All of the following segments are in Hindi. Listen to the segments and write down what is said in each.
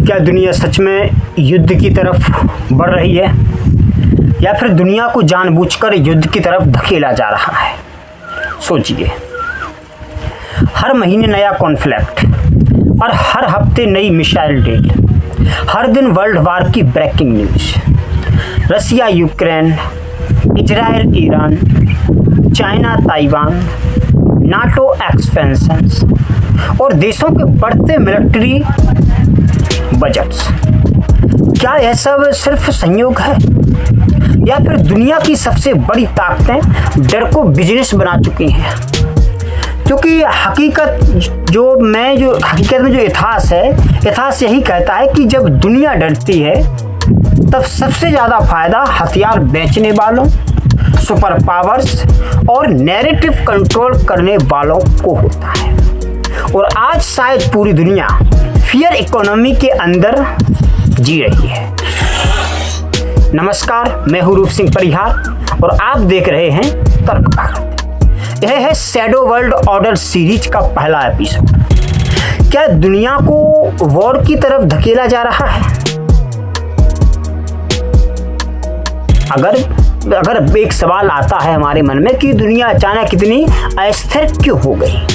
क्या दुनिया सच में युद्ध की तरफ बढ़ रही है या फिर दुनिया को जानबूझकर युद्ध की तरफ धकेला जा रहा है? सोचिए, हर महीने नया कॉन्फ्लिक्ट और हर हफ्ते नई मिसाइल डील, हर दिन वर्ल्ड वार की breaking news, Russia Ukraine, Israel Iran, China Taiwan, NATO expansions और देशों के बढ़ते मिलिट्री बजट्स। क्या यह सब सिर्फ संयोग है या फिर दुनिया की सबसे बड़ी ताकतें डर को बिजनेस बना चुकी हैं? क्योंकि हकीकत में जो इतिहास यही कहता है कि जब दुनिया डरती है तब सबसे ज़्यादा फायदा हथियार बेचने वालों, सुपर पावर्स और नैरेटिव कंट्रोल करने वालों को होता है। और आज शायद पूरी दुनिया फियर इकोनॉमी के अंदर जी रही है। नमस्कार, मैं हूँ रूप सिंह परिहार और आप देख रहे हैं तर्क भारत। यह है शैडो वर्ल्ड ऑर्डर सीरीज का पहला एपिसोड। क्या दुनिया को वॉर की तरफ धकेला जा रहा है? अगर एक सवाल आता है हमारे मन में कि दुनिया अचानक कितनी अस्थिर क्यों हो गई?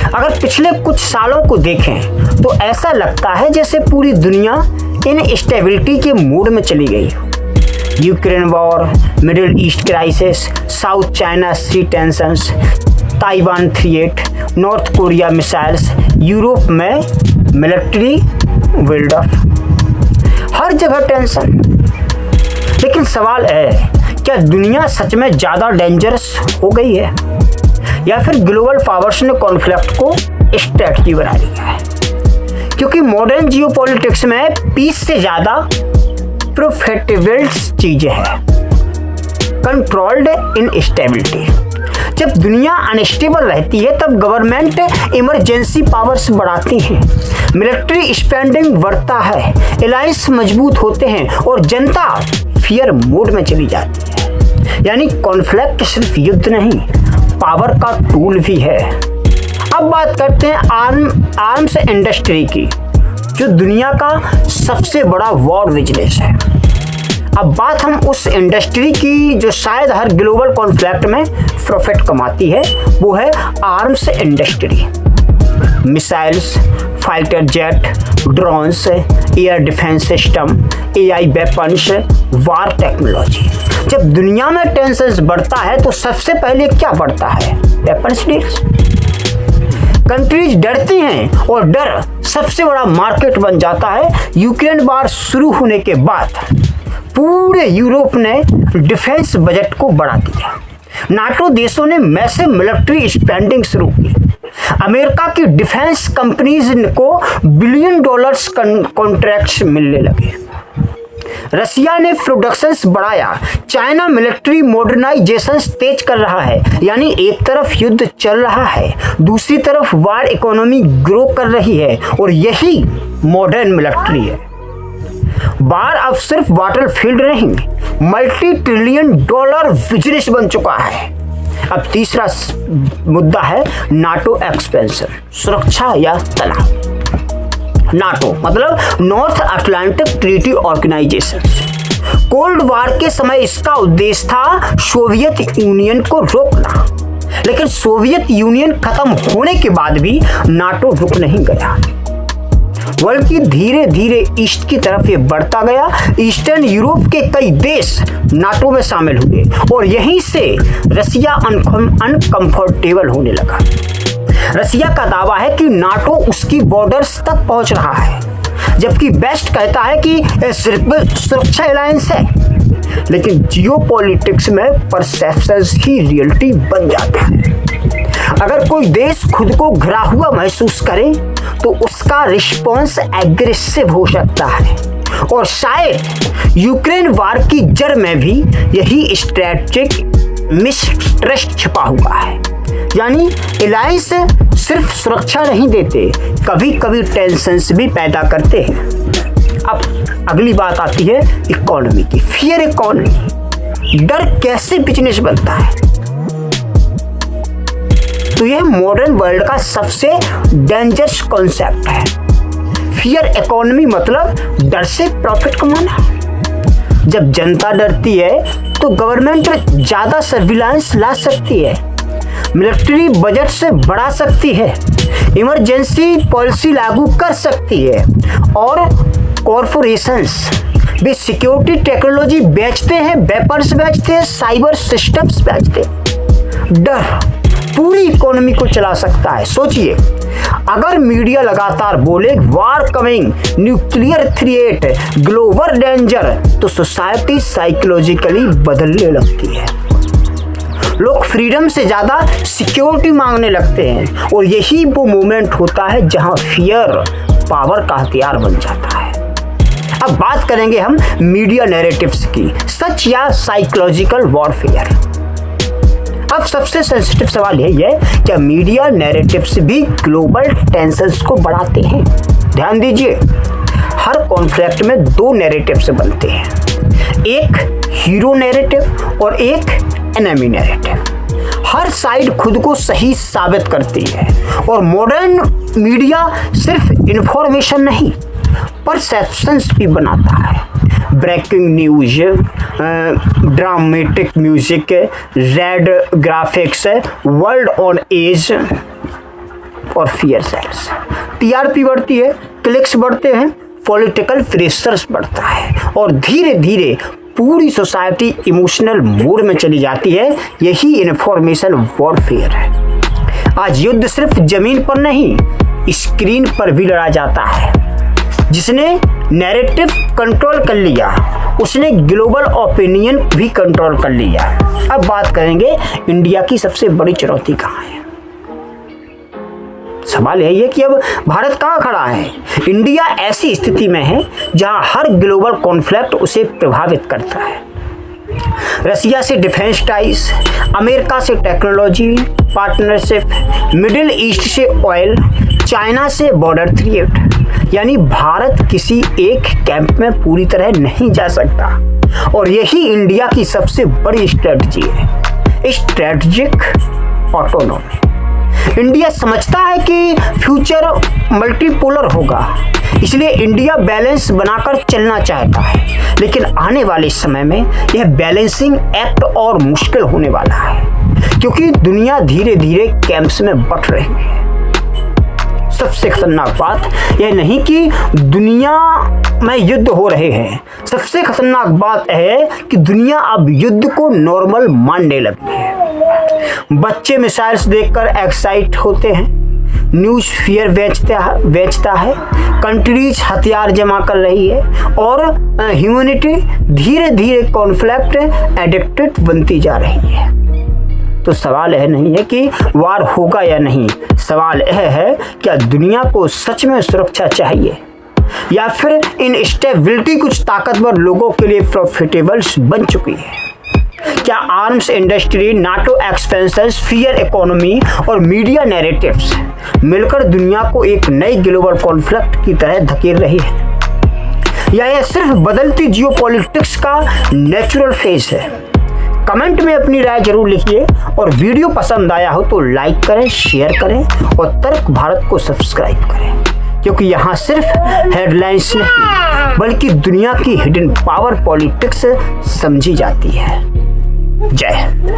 अगर पिछले कुछ सालों को देखें तो ऐसा लगता है जैसे पूरी दुनिया इनस्टेबिलिटी के मूड में चली गई हो। Ukraine war, Middle East crisis, South China Sea tensions, Taiwan threat, North Korea missiles, Europe में मिलिट्री बिल्डअप, हर जगह टेंशन। लेकिन सवाल है, क्या दुनिया सच में ज़्यादा डेंजरस हो गई है या फिर ग्लोबल पावर्स ने कॉन्फ्लिक्ट को स्ट्रेटजी बना लिया है? क्योंकि मॉडर्न जियोपॉलिटिक्स में पीस से ज़्यादा प्रॉफिटेबल चीज़ें हैं कंट्रोल्ड इनस्टेबिलिटी। जब दुनिया अनस्टेबल रहती है तब गवर्नमेंट इमरजेंसी पावर्स बढ़ाती हैं, मिलिट्री स्पेंडिंग बढ़ता है, अलायंस मजबूत होते हैं और जनता फियर मोड में चली जाती है। यानी कॉन्फ्लिक्ट सिर्फ युद्ध नहीं, पावर का टूल भी है। अब बात करते हैं आर्म्स इंडस्ट्री की, जो दुनिया का सबसे बड़ा वॉर बिजनेस है। अब बात हम उस इंडस्ट्री की जो शायद हर ग्लोबल कॉन्फ्लिक्ट में प्रॉफिट कमाती है, वो है arms industry. Missiles, fighter jet, drones, air defence system, AI weapons, war technology. जब दुनिया में टेंशन बढ़ता है तो सबसे पहले क्या बढ़ता है? Weapons deals. कंट्रीज डरती हैं और डर सबसे बड़ा मार्केट बन जाता है। यूक्रेन वार शुरू होने के बाद पूरे यूरोप ने डिफेंस बजट को बढ़ा दिया। नाटो देशों ने मैसिव मिलिट्री स्पेंडिंग शुरू की। अमेरिका की डिफेंस कंपनीज को बिलियन डॉलर्स कॉन्ट्रैक्ट्स मिलने लगे। रसिया ने प्रोडक्शंस बढ़ाया। चाइना मिलिट्री मॉडर्नाइजेशन तेज कर रहा है। यानी एक तरफ युद्ध चल रहा है, दूसरी तरफ वार इकोनॉमी ग्रो कर रही है और यही मॉडर्न मिलिट्री है। वार अब सिर्फ बैटलफील्ड नहीं, मल्टी ट्रिलियन डॉलर बिजनेस बन चुका है। अब तीसरा मुद्दा है नाटो एक्सपेंशन, सुरक्षा या तनाव। नाटो मतलब North Atlantic Treaty Organization. Cold war के समय इसका उद्देश्य था सोवियत यूनियन को रोकना, लेकिन सोवियत यूनियन खत्म होने के बाद भी नाटो रुक नहीं गया, बल्कि धीरे धीरे ईस्ट की तरफ ये बढ़ता गया। ईस्टर्न यूरोप के कई देश नाटो में शामिल हुए और यहीं से रसिया अनकंफर्टेबल होने लगा। रसिया का दावा है कि नाटो उसकी बॉर्डर्स तक पहुंच रहा है, जबकि वेस्ट कहता है कि यह सिर्फ सुरक्षा अलायंस है। लेकिन जियोपॉलिटिक्स में परसेप्शंस ही रियलिटी बन जाता है। अगर कोई देश खुद को घिरा हुआ महसूस करे तो उसका रिस्पॉन्स एग्रेसिव हो सकता है और शायद यूक्रेन वार की जड़ में भी यही स्ट्रेटेजिक मिसट्रस्ट छिपा हुआ है। यानी अलायंस सिर्फ सुरक्षा नहीं देते, कभी कभी टेंशंस भी पैदा करते हैं। अब अगली बात आती है इकोनॉमी की, फियर इकोनॉमी। डर कैसे बिजनेस बनता है? तो यह मॉडर्न वर्ल्ड का सबसे डेंजरस कॉन्सेप्ट है। फियर इकोनॉमी मतलब डर से प्रॉफिट कमाना। जब जनता डरती है तो गवर्नमेंट ज्यादा सर्विलांस ला सकती है, मिलिट्री बजट से बढ़ा सकती है, इमरजेंसी पॉलिसी लागू कर सकती है और कॉरपोरेशंस भी सिक्योरिटी टेक्नोलॉजी बेचते हैं, वेपन्स बेचते हैं, साइबर सिस्टम्स बेचते हैं। डर पूरी इकोनॉमी को चला सकता है। सोचिए, अगर मीडिया लगातार बोले war coming, nuclear threat, global danger, तो सोसाइटी साइकोलॉजिकली बदलने लगती है। लोग फ्रीडम से ज्यादा सिक्योरिटी मांगने लगते हैं और यही वो मोमेंट होता है जहां फियर पावर का हथियार बन जाता है। अब बात करेंगे हम मीडिया नैरेटिव्स की, सच या साइकोलॉजिकल वॉरफेयर। अब सबसे सेंसिटिव सवाल यही है, क्या मीडिया नैरेटिव्स भी ग्लोबल टेंशंस को बढ़ाते हैं? ध्यान दीजिए, हर कॉन्फ्लिक्ट में दो नैरेटिव्स बनते हैं, एक हीरो नैरेटिव और एक एनिमी नैरेटिव। हर साइड खुद को सही साबित करती है और मॉडर्न मीडिया सिर्फ इंफॉर्मेशन नहीं, परसेप्शंस भी बनाता है। Breaking news, dramatic music, red graphics, world on edge और फियर सेल्स। टीआरपी बढ़ती है, क्लिक्स बढ़ते हैं, पॉलिटिकल प्रेशर्स बढ़ता है और धीरे धीरे पूरी सोसाइटी इमोशनल मूड में चली जाती है। यही इन्फॉर्मेशन वॉरफेयर है। आज युद्ध सिर्फ जमीन पर नहीं, स्क्रीन पर भी लड़ा जाता है। जिसने नैरेटिव कंट्रोल कर लिया, उसने ग्लोबल ओपिनियन भी कंट्रोल कर लिया। अब बात करेंगे इंडिया की सबसे बड़ी चुनौती कहाँ है। सवाल यही है कि अब भारत कहाँ खड़ा है। इंडिया ऐसी स्थिति में है जहां हर ग्लोबल कॉन्फ्लिक्ट उसे प्रभावित करता है। रसिया से डिफेंस टाइज, अमेरिका से टेक्नोलॉजी पार्टनरशिप, मिडिल ईस्ट से ऑयल, चाइना से बॉर्डर थ्रेट। यानी भारत किसी एक कैंप में पूरी तरह नहीं जा सकता और यही इंडिया की सबसे बड़ी स्ट्रेटजी है, स्ट्रेटजिक ऑटोनॉमी। इंडिया समझता है कि फ्यूचर मल्टीपोलर होगा, इसलिए इंडिया बैलेंस बनाकर चलना चाहता है, लेकिन आने वाले समय में यह बैलेंसिंग एक्ट और मुश्किल होने वाला है क्योंकि दुनिया धीरे धीरे कैंप्स में बंट रही है। सबसे खतरनाक बात यह नहीं कि दुनिया में युद्ध हो रहे हैं, सबसे खतरनाक बात है कि दुनिया अब युद्ध को नॉर्मल मानने लगी है। बच्चे मिसाइल्स देखकर एक्साइट होते हैं, न्यूज फियर बेचता है, कंट्रीज हथियार जमा कर रही है और ह्यूमैनिटी धीरे धीरे कॉन्फ्लिक्ट एडिक्टेड बनती जा रही है। तो सवाल यह नहीं है कि वार होगा या नहीं, सवाल यह है क्या दुनिया को सच में सुरक्षा चाहिए या फिर इनस्टेबिलिटी कुछ ताकतवर लोगों के लिए प्रॉफिटेबल बन चुकी है। क्या arms industry, NATO expansion, fear economy और मीडिया नैरेटिव्स मिलकर दुनिया को एक नई ग्लोबल कॉन्फ्लिक्ट की तरह धकेल रही है या यह सिर्फ बदलती जियोपॉलिटिक्स का नेचुरल फेज है? कमेंट में अपनी राय जरूर लिखिए और वीडियो पसंद आया हो तो लाइक करें, शेयर करें और तर्क भारत को सब्सक्राइब करें क्योंकि यहाँ सिर्फ हेडलाइंस नहीं बल्कि दुनिया की हिडन पावर पॉलिटिक्स समझी जाती है। जय हिंद।